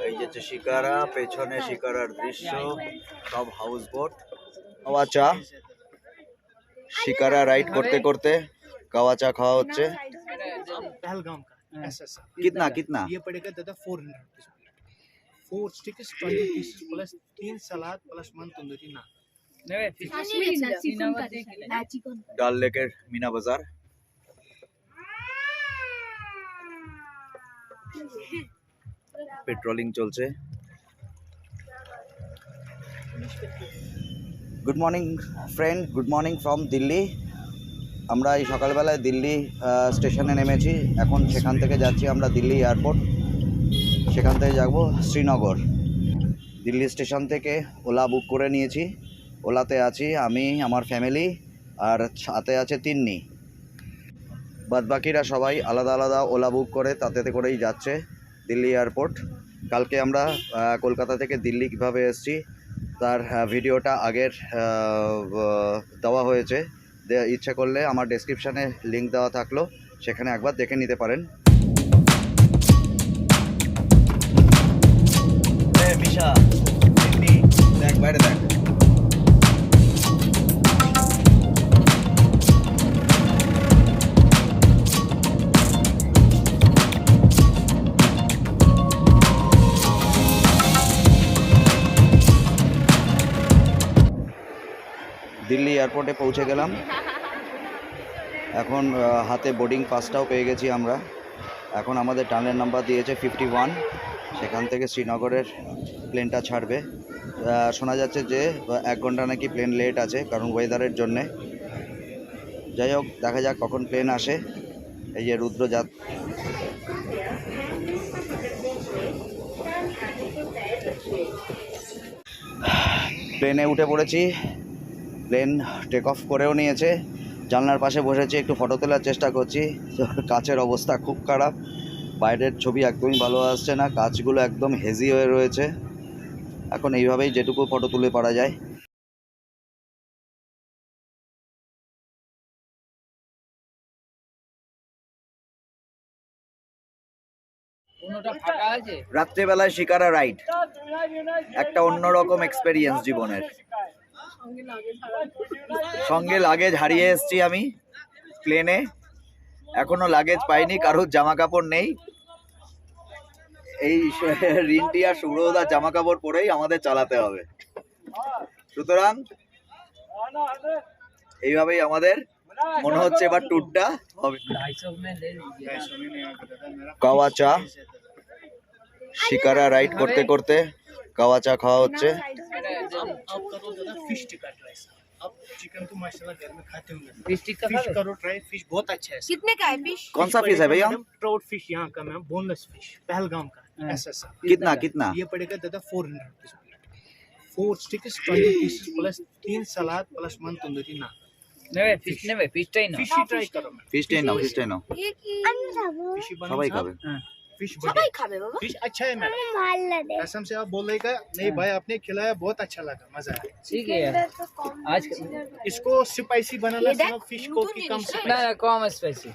এই যে শিকারা, পেছনে শিকারার দৃশ্য, সব হাউস বোট, কাওয়া চা। শিকারা রাইড করতে করতে কাওয়া চা খাওয়া হচ্ছে। पहलगाम का ऐसा कितना कितना ये पड़ेगा दादा 400 रुपीज। 4 स्टिक्स 20 पीसेस प्लस 3 सलाद प्लस 1 तंदूरी नान। ডাল লেকের মিনা বাজার। পেট্রোলিং চলছে। Good morning friend, good morning from Delhi. আমরা এই সকালবেলায় দিল্লি স্টেশনে নেমেছি। এখন সেখান থেকে যাচ্ছি আমরা দিল্লি এয়ারপোর্ট, সেখান থেকে যাব শ্রীনগর। দিল্লি স্টেশন থেকে ওলা বুক করে নিয়েছি। ওলাতে আছি আমি, আমার ফ্যামিলি, আর সাথে আছে তিন্নি। বাদবাকিরা সবাই আলাদা আলাদা ওলা বুক করে তাতে করেই যাচ্ছে দিল্লি এয়ারপোর্ট। কালকে আমরা কলকাতা থেকে দিল্লি কীভাবে এসেছি তার ভিডিওটা আগের দেওয়া হয়েছে। ইচ্ছে করলে আমার ডেসক্রিপশানে লিঙ্ক দেওয়া থাকলো, সেখানে একবার দেখে নিতে পারেন। মিশা, দেখ বাইরে দেখ। দিল্লি এয়ারপোর্টে পৌঁছে গেলাম। এখন হাতে বোর্ডিং পাসটাও পেয়ে গেছি আমরা। এখন আমাদের টার্নের নাম্বার দিয়েছে 51, সেখান থেকে শ্রীনগরের প্লেনটা ছাড়বে। শোনা যাচ্ছে যে 1 ঘন্টা নাকি প্লেন লেট আছে, কারণ ওয়েদারের জন্যে। যাই হোক, দেখা যাক কখন প্লেন আসে। এই যে রুদ্রজাত প্লেনে উঠে পড়েছি। প্লেন টেক অফ করেও নিয়েছে। জানলার পাশে বসেছি, একটু ফটো তোলার চেষ্টা করছি। কাচের অবস্থা খুব খারাপ, বাইরের ছবি একদমই ভালো আসছে না, কাচগুলো একদম হেজি হয়ে রয়েছে। এখন এইভাবেই যেটুকু ফটো তুলে পারা যায়। রাত্রেবেলায় শিকারা রাইড একটা অন্যরকম এক্সপেরিয়েন্স জীবনের। সঙ্গে লাগেজ হারিয়ে এসেছি আমি প্লেনে, এখনো লাগেজ পাইনি, কারোর জামা কাপড় নেই। এই রিন্টি আর সুব্রতদার জামা কাপড় পরেই আমাদের চালাতে হবে। সুতরাং এইভাবেই আমাদের মনে হচ্ছে এবার ট্যুরটা হবে। কাওয়া চা, শিকারা রাইড করতে করতে কাওয়া চা খাওয়া হচ্ছে। Fish tikka try. अब चिकन तो माशाल्लाह घर में खाते होंगे। फिश टिक्का करो ट्राई, फिश बहुत अच्छा है। कितने का है फिश? कौन सा फिश है भैया? ट्राउट फिश यहाँ का मैम, बोनलेस फिश, पहलगाम का ऐसा। कितना कितना ये पड़ेगा दादा 400 रुपीज। 4 स्टिक्स 20 पीसेस प्लस 3 सलाद प्लस 1 तंदूरी नान। फिश ट्राई करो। ফিশটাই নাও, ফিশটাই নাও, ये की সবাই খাবে। फिश सबाई खाबे बाबा। फिश अच्छा है मैम, कसम से आप बोलेगा नहीं भाई आपने खिलाया बहुत अच्छा लगा, मजा आया। ठीक है यार, आज इसको स्पाइसी बनाना सिर्फ फिश को की कम ना कम spicy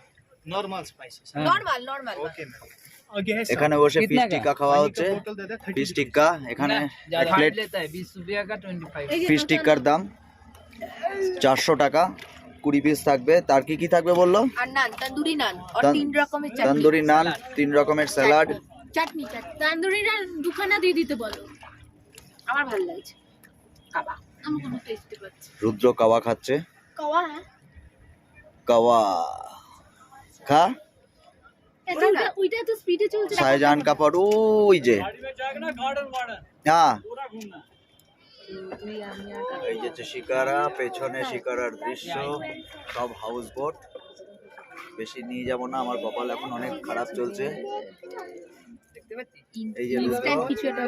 normal spicy. Normal okay ma'am. आगे है এখানে বসে ফিশ টিক্কা খাওয়া হচ্ছে। टोटल दादा 30 ফিশ টিক্কা এখানে এক প্লেট लेता है 20 रुपया का 25। ফিশ টিক্কার দাম 400 টাকা। 20 পিস থাকবে। তার কি কি থাকবে বললো? और नान, तंदूरी नान और 3 রকমের চাটনি। তন্দুরি নান, 3 রকমের স্যালাড, চাটনি তন্দুরি নান দুখানা দিয়ে দিতে বলো। আমার ভালো লাগছে কাবা, আমি কোনো টেস্ট পাচ্ছি। রুদ্র কাওয়া খাচ্ছে। কাওয়া হ্যাঁ, কাওয়া খা। ওইটা তো স্পিডে চলছে। শাহজাহান কাপড় ওই যে, হ্যাঁ এই যে শিকারা, পেছনে শিকারার দৃশ্য, সব হাউস বোট। বেশি নিয়ে যাব না, আমার কপাল এখন অনেক খারাপ চলছে। এই যে ইনস্ট্যান্ট কিছু একটা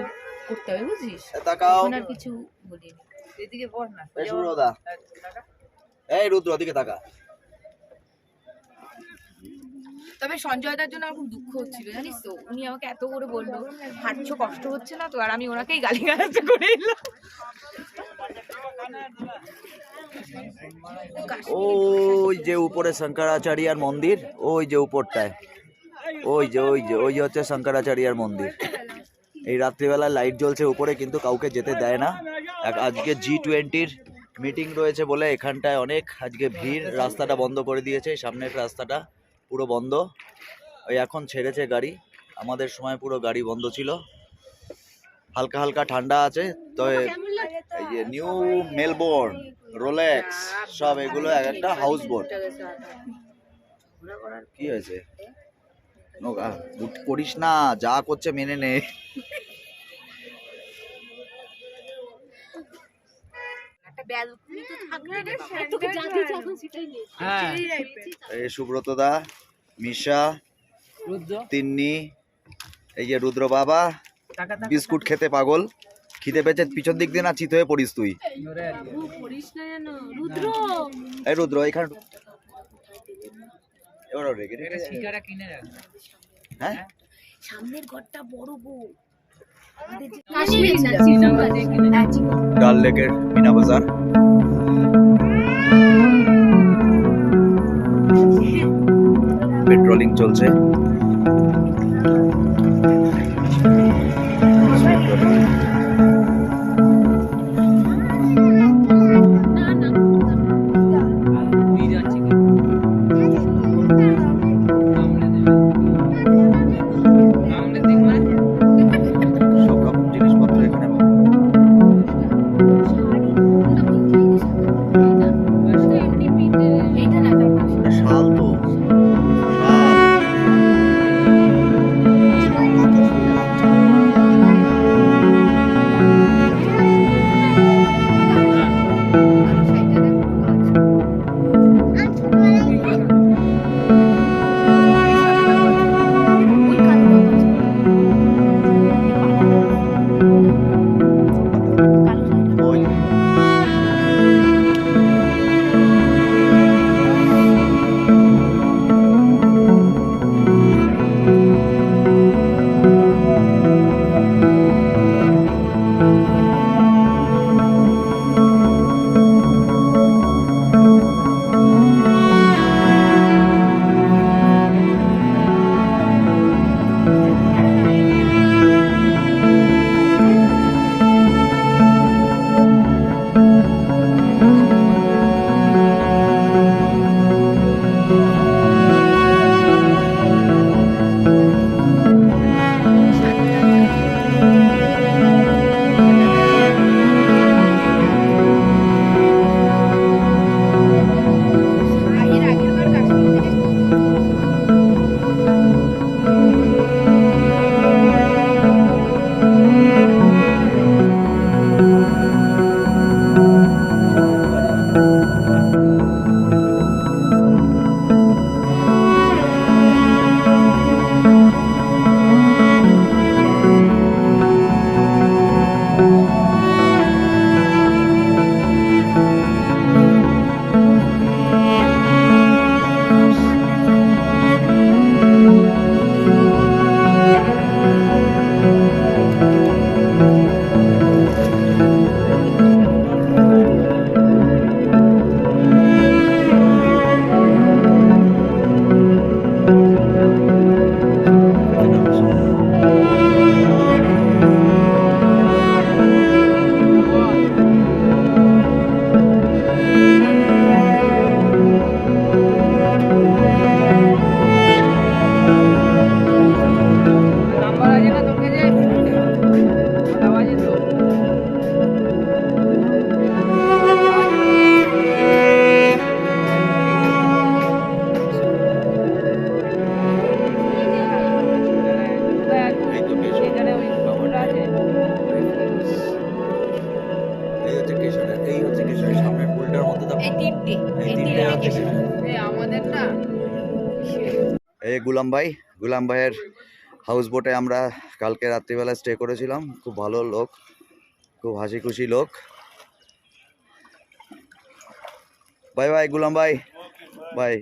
করতে হবে বুঝিস, তাকাও। এখন আর কিছু বলিনি। এদিকে বল না, এই সুব্রতদা, এই রুদ্র ওদিকে তাকা। তবে সঞ্জয়দার জন্য আমার খুব দুঃখ হচ্ছিল জানিস তো, উনি আমাকে এত করে বললো হাঁটছো কষ্ট হচ্ছে না তো, আর আমি ওনাকেই গালিগালাজ করে এলাম। ওই যে উপরে শঙ্করাচার্যার মন্দির, ওই যে উপরটায় ওই যে হচ্ছে শঙ্করাচার্যার মন্দির। এই রাত্রিবেলা লাইট জ্বলছে উপরে, কিন্তু কাউকে যেতে দেয় না। আজকে G20-র মিটিং রয়েছে বলে এখানটায় অনেক আজকে ভিড়। রাস্তাটা বন্ধ করে দিয়েছে, সামনের রাস্তাটা পুরো বন্ধ। ওই এখন ছেড়েছে গাড়ি, আমাদের সময় পুরো গাড়ি বন্ধ ছিল। হালকা হালকা ঠান্ডা আছে। তো এই যে নিউ মেলবোর্ন, রোলেক্স, সব এগুলো এক একটা হাউস বোট। কি হয়েছে? করিস না, যা করছে মেনে নে। হ্যাঁ এই সুব্রত দা, মিশা, রুদ্র তিন্নি, এই যে রুদ্র বাবা টাকা বিস্কুট খেতে পাগল। খিদে পেয়েছে, পিছন দিক দিয়ে না চিত হয়ে পড়িস তুই। ধরে আছে এই রুদ্র এখানে এবার রেখে এটা শিকারা কিনে রাখ হ্যাঁ সামনের ঘরটা বড় গো। ডাল লেকের মিনা বাজার। পেট্রোলিং চলছে। নিয়ে যাচ্ছে কি কামড়ে দেখ মানে সব রকম জিনিসপত্র এখানে পাবো। এটা শাল তো, ওই নাম্বার আছে না তোর কাছে কথা বাজে তো এই তো কেশব। এখানে ওই খবরটা আছে এই হচ্ছে কেশবের, এই হচ্ছে কেশবের সামনের পুলটার মধ্যে দেখো। এই তিনটে এই তিনটে হচ্ছে কেশব। এই আমাদের না এই গুলাম ভাইয়ের হাউস বোটে আমরা কালকে রাত্রিবেলা স্টে করেছিলাম। খুব ভালো লোক, খুব হাসি খুশি লোক। বাই বাই গুলাম ভাই, বাই।